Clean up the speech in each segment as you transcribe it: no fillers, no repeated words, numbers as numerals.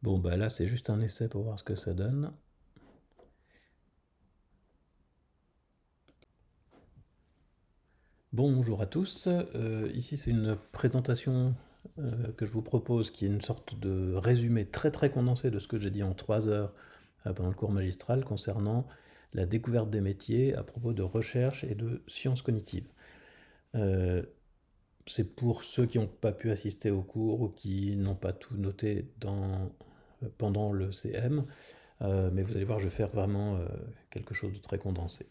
Bon, bah là, c'est juste un essai pour voir ce que ça donne. Bonjour à tous. Ici, c'est une présentation que je vous propose qui est une sorte de résumé très très condensé de ce que j'ai dit en 3 heures pendant le cours magistral concernant la découverte des métiers à propos de recherche et de sciences cognitives. C'est pour ceux qui n'ont pas pu assister au cours ou qui n'ont pas tout noté pendant le CM, mais vous allez voir, je vais faire vraiment quelque chose de très condensé.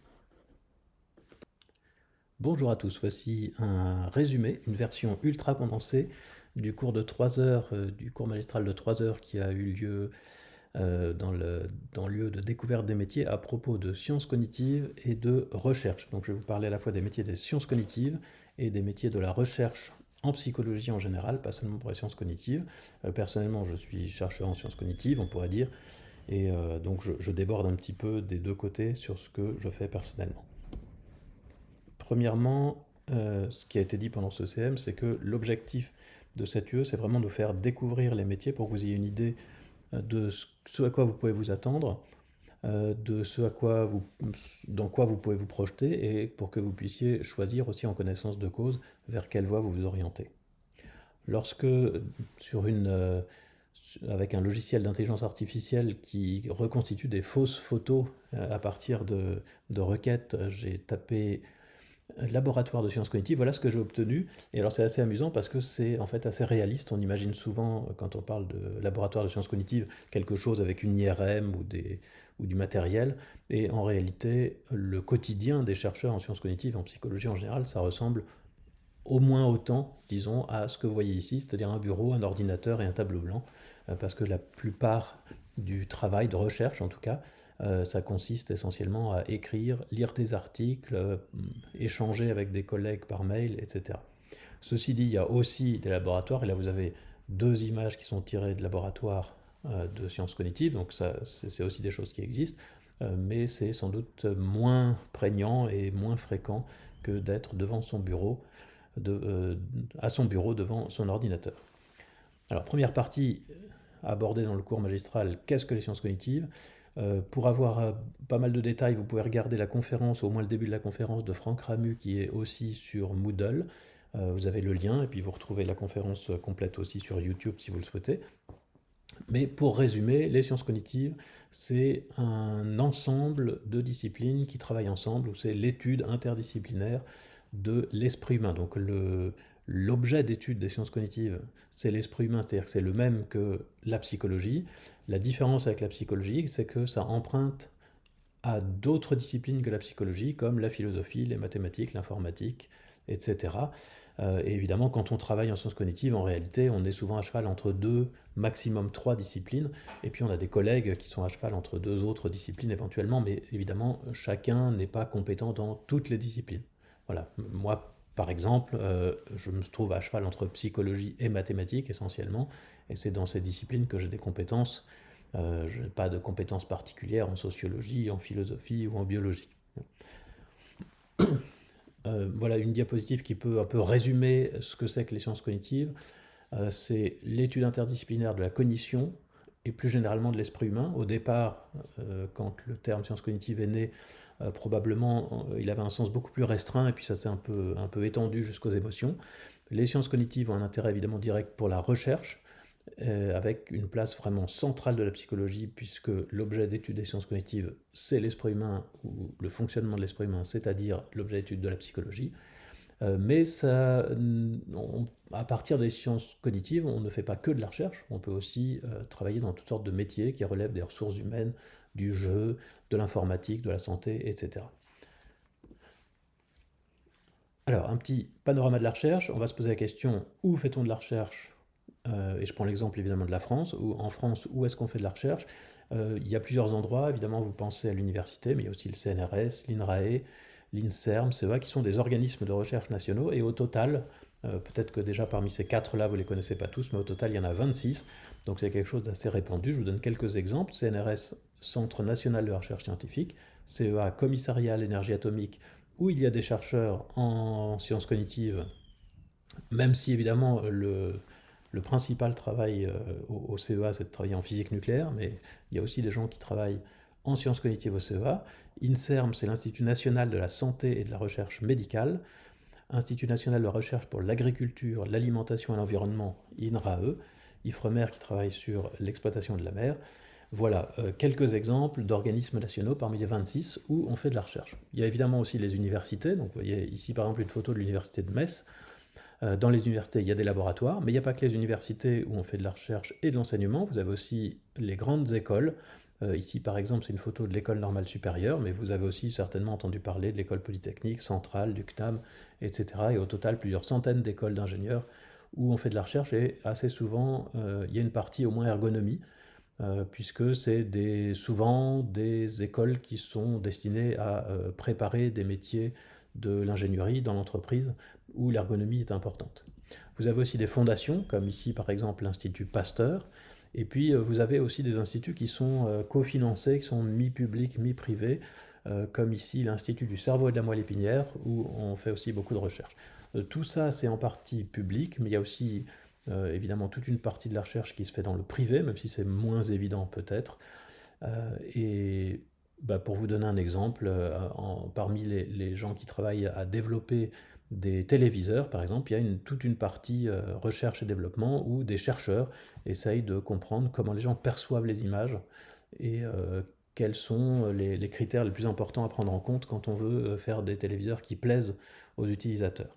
Bonjour à tous, voici un résumé, une version ultra condensée du cours de 3 heures, du cours magistral de 3 heures qui a eu lieu dans le lieu de découverte des métiers à propos de sciences cognitives et de recherche. Donc je vais vous parler à la fois des métiers des sciences cognitives et des métiers de la recherche en psychologie en général, pas seulement pour les sciences cognitives. Personnellement, je suis chercheur en sciences cognitives, on pourrait dire, et donc je déborde un petit peu des deux côtés sur ce que je fais personnellement. Premièrement, ce qui a été dit pendant ce CM, c'est que l'objectif de cette UE, c'est vraiment de faire découvrir les métiers pour que vous ayez une idée de ce à quoi vous pouvez vous attendre, de ce à quoi dans quoi vous pouvez vous projeter, et pour que vous puissiez choisir aussi en connaissance de cause vers quelle voie vous vous orientez. Lorsque, avec un logiciel d'intelligence artificielle qui reconstitue des fausses photos à partir de requêtes, j'ai tapé laboratoire de sciences cognitives, voilà ce que j'ai obtenu. Et alors c'est assez amusant parce que c'est en fait assez réaliste. On imagine souvent, quand on parle de laboratoire de sciences cognitives, quelque chose avec une IRM ou du matériel. Et en réalité, le quotidien des chercheurs en sciences cognitives, en psychologie en général, ça ressemble au moins autant, disons, à ce que vous voyez ici, c'est-à-dire un bureau, un ordinateur et un tableau blanc, parce que la plupart du travail de recherche, en tout cas, ça consiste essentiellement à écrire, lire des articles, échanger avec des collègues par mail, etc. Ceci dit, il y a aussi des laboratoires, et là vous avez deux images qui sont tirées de laboratoires de sciences cognitives, donc c'est aussi des choses qui existent, mais c'est sans doute moins prégnant et moins fréquent que d'être devant son bureau à son bureau devant son ordinateur. Alors, première partie abordée dans le cours magistral, qu'est-ce que les sciences cognitives? Pour avoir pas mal de détails, vous pouvez regarder la conférence, au moins le début de la conférence de Franck Ramu, qui est aussi sur Moodle. Vous avez le lien, et puis vous retrouvez la conférence complète aussi sur YouTube si vous le souhaitez. Mais pour résumer, les sciences cognitives, c'est un ensemble de disciplines qui travaillent ensemble, ou c'est l'étude interdisciplinaire de l'esprit humain. Donc l'objet d'étude des sciences cognitives, c'est l'esprit humain, c'est-à-dire que c'est le même que la psychologie. La différence avec la psychologie, c'est que ça emprunte à d'autres disciplines que la psychologie, comme la philosophie, les mathématiques, l'informatique, etc. Et évidemment, quand on travaille en sciences cognitives, en réalité, on est souvent à cheval entre deux, maximum trois disciplines, et puis on a des collègues qui sont à cheval entre deux autres disciplines éventuellement, mais évidemment, chacun n'est pas compétent dans toutes les disciplines. Voilà, moi, par exemple, je me trouve à cheval entre psychologie et mathématiques essentiellement, et c'est dans ces disciplines que j'ai des compétences. Je n'ai pas de compétences particulières en sociologie, en philosophie ou en biologie. Voilà une diapositive qui peut un peu résumer ce que c'est que les sciences cognitives. C'est l'étude interdisciplinaire de la cognition et plus généralement de l'esprit humain. Au départ, quand le terme sciences cognitives est né, probablement il avait un sens beaucoup plus restreint et puis ça s'est un peu étendu jusqu'aux émotions. Les sciences cognitives ont un intérêt évidemment direct pour la recherche, avec une place vraiment centrale de la psychologie, puisque l'objet d'étude des sciences cognitives, c'est l'esprit humain, ou le fonctionnement de l'esprit humain, c'est-à-dire l'objet d'étude de la psychologie. Mais à partir des sciences cognitives, on ne fait pas que de la recherche, on peut aussi travailler dans toutes sortes de métiers qui relèvent des ressources humaines, du jeu, de l'informatique, de la santé, etc. Alors, un petit panorama de la recherche, on va se poser la question, où fait-on de la recherche? Et je prends l'exemple évidemment de la France, où en France, où est-ce qu'on fait de la recherche? Il y a plusieurs endroits, évidemment vous pensez à l'université, mais il y a aussi le CNRS, l'INRAE, l'INSERM, CEA, qui sont des organismes de recherche nationaux, et au total, peut-être que déjà parmi ces quatre-là, vous ne les connaissez pas tous, mais au total, il y en a 26, donc c'est quelque chose d'assez répandu. Je vous donne quelques exemples. CNRS, Centre national de la recherche scientifique, CEA, Commissariat à l'énergie atomique, où il y a des chercheurs en sciences cognitives, même si évidemment le principal travail au CEA, c'est de travailler en physique nucléaire, mais il y a aussi des gens qui travaillent en sciences cognitives au CEA. INSERM, c'est l'Institut national de la santé et de la recherche médicale. Institut national de recherche pour l'agriculture, l'alimentation et l'environnement, INRAE. IFREMER qui travaille sur l'exploitation de la mer. Voilà quelques exemples d'organismes nationaux parmi les 26 où on fait de la recherche. Il y a évidemment aussi les universités, donc vous voyez ici par exemple une photo de l'université de Metz. Dans les universités, il y a des laboratoires, mais il n'y a pas que les universités où on fait de la recherche et de l'enseignement, vous avez aussi les grandes écoles. Ici par exemple c'est une photo de l'école normale supérieure, mais vous avez aussi certainement entendu parler de l'école polytechnique, centrale, du CNAM, etc. Et au total plusieurs centaines d'écoles d'ingénieurs où on fait de la recherche et assez souvent il y a une partie au moins ergonomie, puisque c'est souvent des écoles qui sont destinées à préparer des métiers de l'ingénierie dans l'entreprise où l'ergonomie est importante. Vous avez aussi des fondations, comme ici par exemple l'Institut Pasteur, et puis vous avez aussi des instituts qui sont cofinancés, qui sont mi-publics, mi-privés, comme ici l'Institut du cerveau et de la moelle épinière, où on fait aussi beaucoup de recherche. Tout ça c'est en partie public, mais il y a aussi évidemment toute une partie de la recherche qui se fait dans le privé, même si c'est moins évident peut-être. Et pour vous donner un exemple, parmi les gens qui travaillent à développer des téléviseurs, par exemple, il y a toute une partie recherche et développement où des chercheurs essayent de comprendre comment les gens perçoivent les images et quels sont les critères les plus importants à prendre en compte quand on veut faire des téléviseurs qui plaisent aux utilisateurs.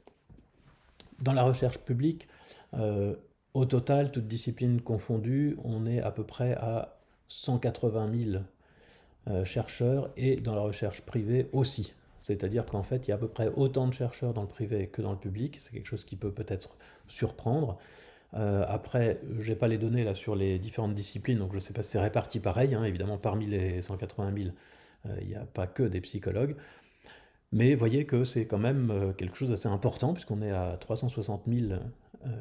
Dans la recherche publique, au total, toutes disciplines confondues, on est à peu près à 180 000 chercheurs et dans la recherche privée aussi. C'est-à-dire qu'en fait, il y a à peu près autant de chercheurs dans le privé que dans le public. C'est quelque chose qui peut peut-être surprendre. Après, je n'ai pas les données là sur les différentes disciplines, donc je ne sais pas si c'est réparti pareil. Évidemment, parmi les 180 000, il n'y a pas que des psychologues. Mais voyez que c'est quand même quelque chose d'assez important, puisqu'on est à 360 000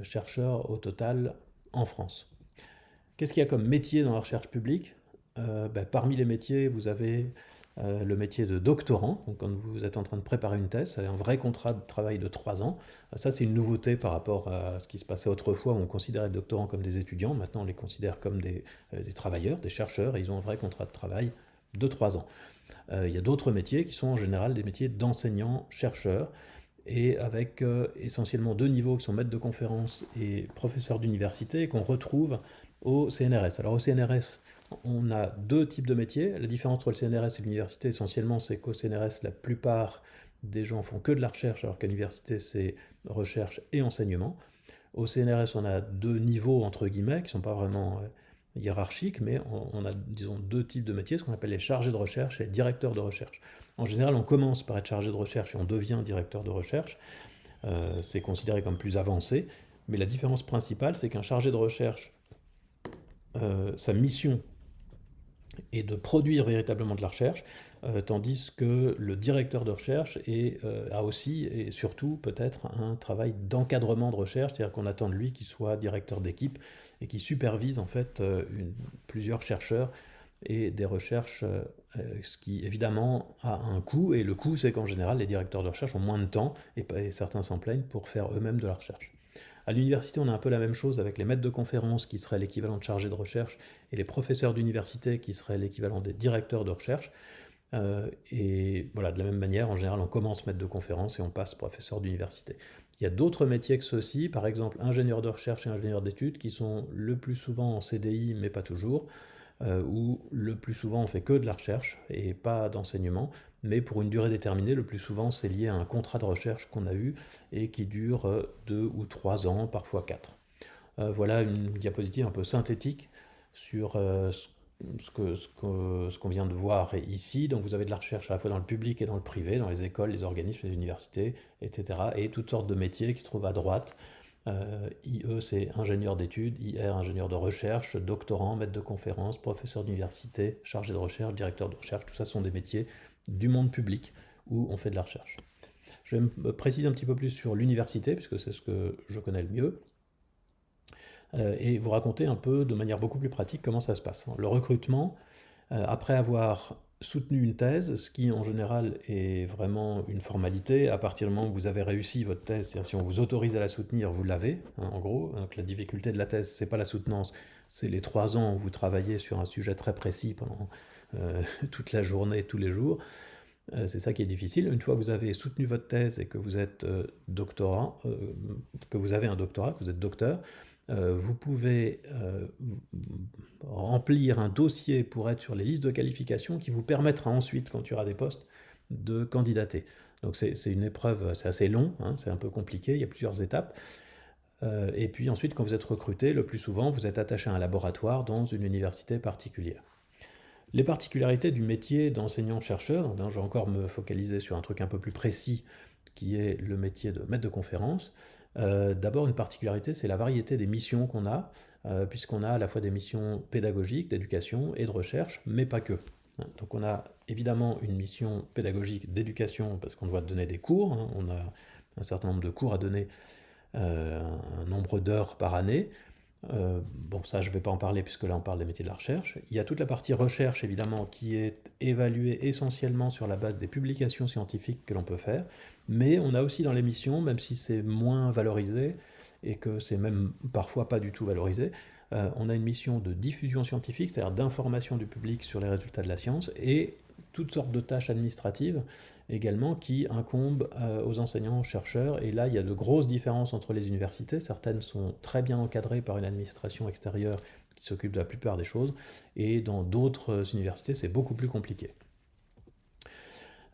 chercheurs au total en France. Qu'est-ce qu'il y a comme métier dans la recherche publique? Parmi les métiers, vous avez le métier de doctorant. Donc, quand vous êtes en train de préparer une thèse, c'est un vrai contrat de travail de 3 ans. Ça, c'est une nouveauté par rapport à ce qui se passait autrefois, où on considérait les doctorants comme des étudiants. Maintenant, on les considère comme des travailleurs, des chercheurs, et ils ont un vrai contrat de travail de 3 ans. Il y a d'autres métiers qui sont en général des métiers d'enseignants-chercheurs, et avec essentiellement 2 niveaux qui sont maître de conférence et professeur d'université, qu'on retrouve au CNRS. Alors au CNRS, on a 2 types de métiers. La différence entre le CNRS et l'université, essentiellement, c'est qu'au CNRS, la plupart des gens font que de la recherche, alors qu'à l'université, c'est recherche et enseignement. Au CNRS, on a 2 niveaux, entre guillemets, qui ne sont pas vraiment hiérarchiques, mais on a, disons, 2 types de métiers, ce qu'on appelle les chargés de recherche et les directeurs de recherche. En général, on commence par être chargé de recherche et on devient directeur de recherche. C'est considéré comme plus avancé, mais la différence principale, c'est qu'un chargé de recherche, sa mission est de produire véritablement de la recherche, tandis que le directeur de recherche a aussi et surtout peut-être un travail d'encadrement de recherche, c'est-à-dire qu'on attend de lui qu'il soit directeur d'équipe et qu'il supervise en fait plusieurs chercheurs et des recherches, ce qui évidemment a un coût, et le coût c'est qu'en général les directeurs de recherche ont moins de temps, et certains s'en plaignent, pour faire eux-mêmes de la recherche. À l'université, on a un peu la même chose avec les maîtres de conférences qui seraient l'équivalent de chargés de recherche et les professeurs d'université qui seraient l'équivalent des directeurs de recherche. Et voilà, de la même manière, en général, on commence maître de conférence et on passe professeur d'université. Il y a d'autres métiers que ceux-ci, par exemple ingénieur de recherche et ingénieur d'études, qui sont le plus souvent en CDI, mais pas toujours, où le plus souvent on fait que de la recherche et pas d'enseignement, mais pour une durée déterminée. Le plus souvent c'est lié à un contrat de recherche qu'on a eu et qui dure 2 ou 3 ans, parfois 4. Voilà une diapositive un peu synthétique sur ce qu'on vient de voir ici. Donc vous avez de la recherche à la fois dans le public et dans le privé, dans les écoles, les organismes, les universités, etc. Et toutes sortes de métiers qui se trouvent à droite. IE, c'est ingénieur d'études, IR, ingénieur de recherche, doctorant, maître de conférence, professeur d'université, chargé de recherche, directeur de recherche. Tout ça sont des métiers du monde public où on fait de la recherche. Je vais me préciser un petit peu plus sur l'université, puisque c'est ce que je connais le mieux, et vous raconter un peu de manière beaucoup plus pratique comment ça se passe. Le recrutement, après avoir soutenu une thèse, ce qui en général est vraiment une formalité. À partir du moment où vous avez réussi votre thèse, c'est-à-dire si on vous autorise à la soutenir, vous l'avez, hein, en gros. Donc la difficulté de la thèse, c'est pas la soutenance, c'est les 3 ans où vous travaillez sur un sujet très précis pendant toute la journée, tous les jours. C'est ça qui est difficile. Une fois que vous avez soutenu votre thèse et que vous êtes doctorant, que vous avez un doctorat, que vous êtes docteur, vous pouvez remplir un dossier pour être sur les listes de qualification qui vous permettra ensuite, quand il y aura des postes, de candidater. Donc c'est une épreuve, c'est assez long, hein, c'est un peu compliqué, il y a plusieurs étapes. Et puis ensuite, quand vous êtes recruté, le plus souvent, vous êtes attaché à un laboratoire dans une université particulière. Les particularités du métier d'enseignant-chercheur, je vais encore me focaliser sur un truc un peu plus précis, qui est le métier de maître de conférence. D'abord, une particularité, c'est la variété des missions qu'on a, puisqu'on a à la fois des missions pédagogiques, d'éducation et de recherche, mais pas que. Donc on a évidemment une mission pédagogique d'éducation, parce qu'on doit donner des cours, hein, on a un certain nombre de cours à donner, un nombre d'heures par année. Bon, ça, je ne vais pas en parler puisque là, on parle des métiers de la recherche. Il y a toute la partie recherche, évidemment, qui est évaluée essentiellement sur la base des publications scientifiques que l'on peut faire. Mais on a aussi dans l'émission, même si c'est moins valorisé et que c'est même parfois pas du tout valorisé, on a une mission de diffusion scientifique, c'est-à-dire d'information du public sur les résultats de la science et toutes sortes de tâches administratives également qui incombent aux enseignants-chercheurs. Et là, il y a de grosses différences entre les universités. Certaines sont très bien encadrées par une administration extérieure qui s'occupe de la plupart des choses, et dans d'autres universités, c'est beaucoup plus compliqué.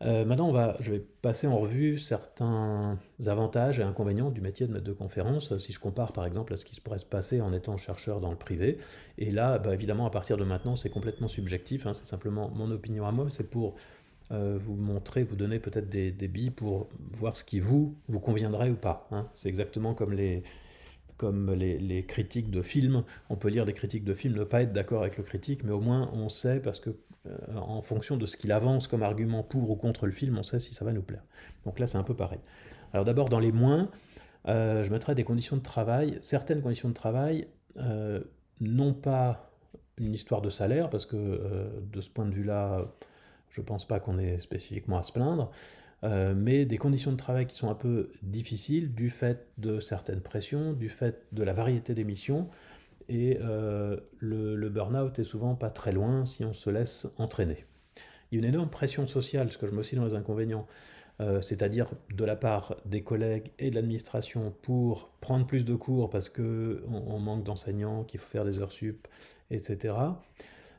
Maintenant, je vais passer en revue certains avantages et inconvénients du métier de maître de conférence, si je compare par exemple à ce qui se pourrait se passer en étant chercheur dans le privé. Et là, évidemment, à partir de maintenant, c'est complètement subjectif, hein, c'est simplement mon opinion à moi, c'est pour vous montrer, vous donner peut-être des billes pour voir ce qui vous conviendrait ou pas, hein. C'est exactement comme les critiques de films. On peut lire des critiques de films, ne pas être d'accord avec le critique, mais au moins on sait, parce que en fonction de ce qu'il avance comme argument pour ou contre le film, on sait si ça va nous plaire. Donc là, c'est un peu pareil. Alors d'abord, dans les moins, je mettrais des conditions de travail, certaines conditions de travail, non pas une histoire de salaire, parce que de ce point de vue-là, je ne pense pas qu'on ait spécifiquement à se plaindre, mais des conditions de travail qui sont un peu difficiles du fait de certaines pressions, du fait de la variété des missions, et le burn-out est souvent pas très loin si on se laisse entraîner. Il y a une énorme pression sociale, ce que je mets aussi dans les inconvénients, c'est-à-dire de la part des collègues et de l'administration pour prendre plus de cours parce qu'on manque d'enseignants, qu'il faut faire des heures sup, etc.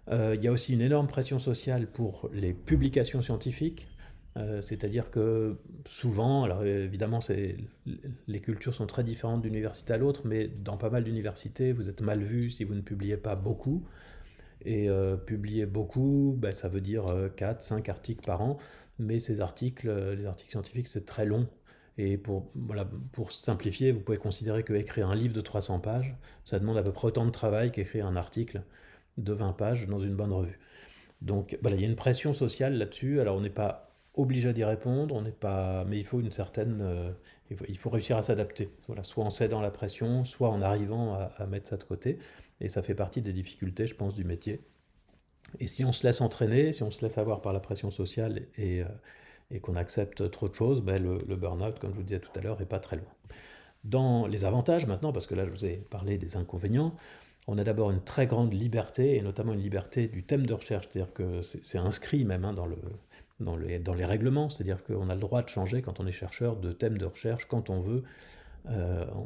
Il y a aussi une énorme pression sociale pour les publications scientifiques, c'est-à-dire que souvent, alors évidemment les cultures sont très différentes d'une université à l'autre, mais dans pas mal d'universités, vous êtes mal vu si vous ne publiez pas beaucoup. Et publier beaucoup, ça veut dire 4, 5 articles par an, mais ces articles, les articles scientifiques, c'est très long. Et pour simplifier, vous pouvez considérer qu'écrire un livre de 300 pages, ça demande à peu près autant de travail qu'écrire un article de 20 pages dans une bonne revue. Donc voilà, il y a une pression sociale là-dessus. Alors on n'est pas obligé d'y répondre, on n'est pas, mais il faut une certaine, il faut réussir à s'adapter. Voilà, soit en cédant la pression, soit en arrivant à mettre ça de côté. Et ça fait partie des difficultés, je pense, du métier. Et si on se laisse entraîner, si on se laisse avoir par la pression sociale et qu'on accepte trop de choses, le burn-out, comme je vous disais tout à l'heure, n'est pas très loin. Dans les avantages maintenant, parce que là je vous ai parlé des inconvénients, on a d'abord une très grande liberté, et notamment une liberté du thème de recherche, c'est-à-dire que c'est inscrit même, hein, dans les règlements, c'est-à-dire qu'on a le droit de changer quand on est chercheur de thème de recherche quand on veut.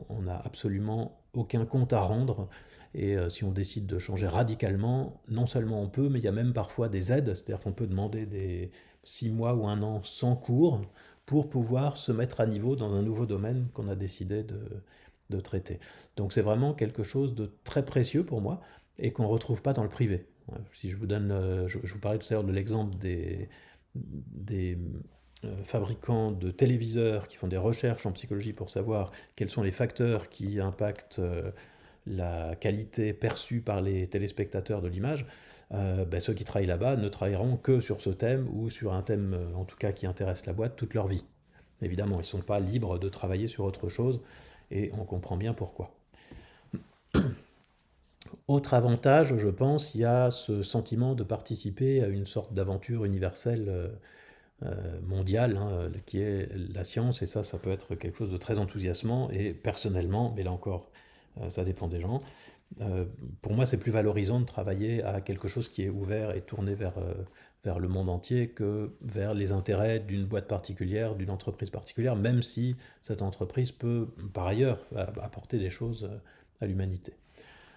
On n'a absolument aucun compte à rendre, et si on décide de changer radicalement, non seulement on peut, mais il y a même parfois des aides, c'est-à-dire qu'on peut demander des 6 mois ou 1 an sans cours pour pouvoir se mettre à niveau dans un nouveau domaine qu'on a décidé de traiter. Donc c'est vraiment quelque chose de très précieux pour moi et qu'on ne retrouve pas dans le privé. Si je vous donne, je vous parlais tout à l'heure de l'exemple des fabricants de téléviseurs qui font des recherches en psychologie pour savoir quels sont les facteurs qui impactent la qualité perçue par les téléspectateurs de l'image. Ceux qui travaillent là-bas ne travailleront que sur ce thème ou sur un thème en tout cas qui intéresse la boîte toute leur vie. Évidemment, ils ne sont pas libres de travailler sur autre chose et on comprend bien pourquoi. Autre avantage, je pense, il y a ce sentiment de participer à une sorte d'aventure universelle mondiale, hein, qui est la science, et ça peut être quelque chose de très enthousiasmant, et personnellement, mais là encore, ça dépend des gens, euh, pour moi c'est plus valorisant de travailler à quelque chose qui est ouvert et tourné vers le monde entier que vers les intérêts d'une boîte particulière, d'une entreprise particulière, même si cette entreprise peut par ailleurs apporter des choses à l'humanité.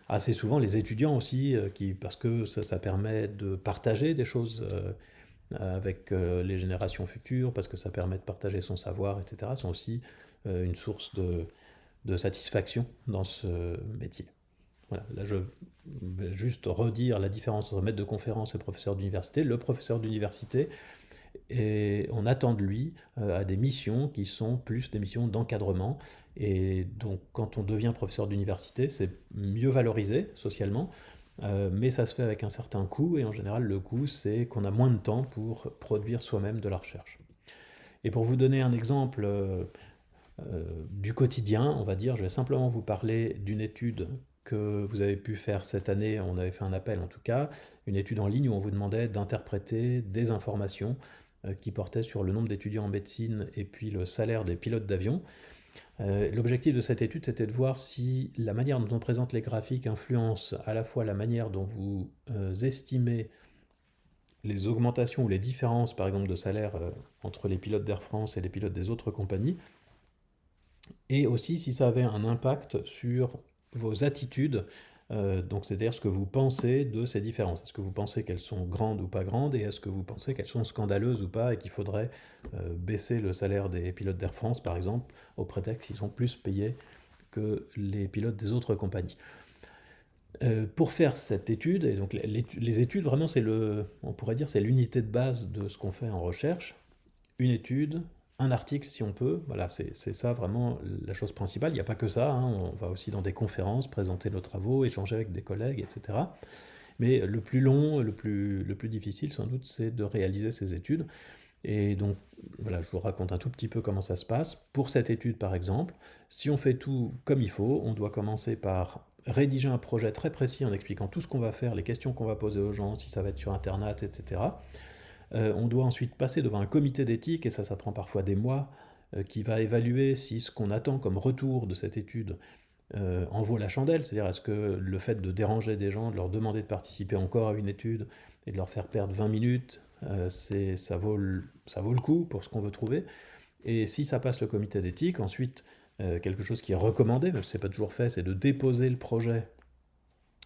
Assez souvent les étudiants aussi, parce que ça permet de partager des choses avec les générations futures, parce que ça permet de partager son savoir, etc., sont aussi une source de satisfaction dans ce métier. Voilà, là je vais juste redire la différence entre maître de conférence et professeur d'université. Le professeur d'université, et on attend de lui à des missions qui sont plus des missions d'encadrement. Et donc quand on devient professeur d'université, c'est mieux valorisé socialement, mais ça se fait avec un certain coût, et en général le coût c'est qu'on a moins de temps pour produire soi-même de la recherche. Et pour vous donner un exemple du quotidien, on va dire, je vais simplement vous parler d'une étude que vous avez pu faire cette année, on avait fait un appel en tout cas, une étude en ligne où on vous demandait d'interpréter des informations qui portaient sur le nombre d'étudiants en médecine et puis le salaire des pilotes d'avion. L'objectif de cette étude, c'était de voir si la manière dont on présente les graphiques influence à la fois la manière dont vous estimez les augmentations ou les différences, par exemple, de salaire entre les pilotes d'Air France et les pilotes des autres compagnies, et aussi si ça avait un impact sur vos attitudes, donc c'est-à-dire ce que vous pensez de ces différences. Est-ce que vous pensez qu'elles sont grandes ou pas grandes, et est-ce que vous pensez qu'elles sont scandaleuses ou pas, et qu'il faudrait baisser le salaire des pilotes d'Air France, par exemple, au prétexte qu'ils sont plus payés que les pilotes des autres compagnies. Pour faire cette étude, et donc les études, vraiment, on pourrait dire, c'est l'unité de base de ce qu'on fait en recherche. Une étude, un article si on peut, voilà, c'est ça vraiment la chose principale. Il n'y a pas que ça, hein, on va aussi dans des conférences, présenter nos travaux, échanger avec des collègues, etc. Mais le plus long, le plus difficile sans doute, c'est de réaliser ces études. Et donc, voilà, je vous raconte un tout petit peu comment ça se passe. Pour cette étude, par exemple, si on fait tout comme il faut, on doit commencer par rédiger un projet très précis en expliquant tout ce qu'on va faire, les questions qu'on va poser aux gens, si ça va être sur Internet, etc. On doit ensuite passer devant un comité d'éthique, et ça prend parfois des mois, qui va évaluer si ce qu'on attend comme retour de cette étude en vaut la chandelle, c'est-à-dire est-ce que le fait de déranger des gens, de leur demander de participer encore à une étude et de leur faire perdre 20 minutes, ça vaut le coup pour ce qu'on veut trouver. Et si ça passe le comité d'éthique, ensuite, quelque chose qui est recommandé, même si ce n'est pas toujours fait, c'est de déposer le projet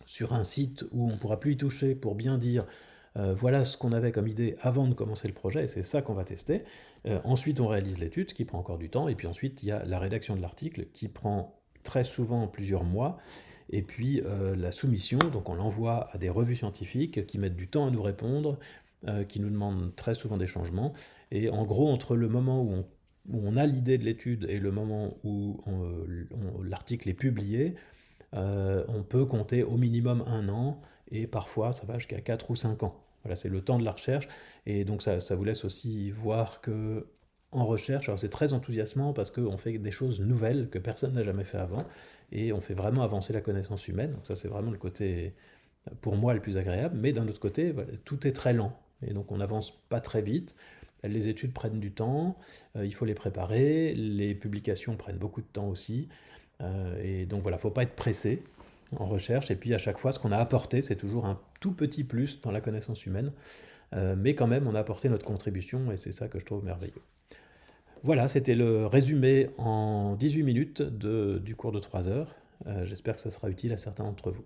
sur un site où on ne pourra plus y toucher pour bien dire voilà ce qu'on avait comme idée avant de commencer le projet, et c'est ça qu'on va tester. Ensuite, on réalise l'étude, ce qui prend encore du temps, et puis ensuite, il y a la rédaction de l'article qui prend très souvent plusieurs mois, et puis la soumission, donc on l'envoie à des revues scientifiques qui mettent du temps à nous répondre, qui nous demandent très souvent des changements, et en gros, entre le moment où on a l'idée de l'étude et le moment où l'article est publié, on peut compter au minimum un an, et parfois ça va jusqu'à 4 ou 5 ans. Voilà, c'est le temps de la recherche, et donc ça vous laisse aussi voir que en recherche, alors c'est très enthousiasmant parce qu'on fait des choses nouvelles que personne n'a jamais fait avant, et on fait vraiment avancer la connaissance humaine, donc ça c'est vraiment le côté, pour moi, le plus agréable, mais d'un autre côté, voilà, tout est très lent, et donc on n'avance pas très vite, les études prennent du temps, il faut les préparer, les publications prennent beaucoup de temps aussi, et donc voilà, il ne faut pas être pressé en recherche, et puis à chaque fois, ce qu'on a apporté, c'est toujours un tout petit plus dans la connaissance humaine, mais quand même, on a apporté notre contribution, et c'est ça que je trouve merveilleux. Voilà, c'était le résumé en 18 minutes du cours de 3 heures. J'espère que ça sera utile à certains d'entre vous.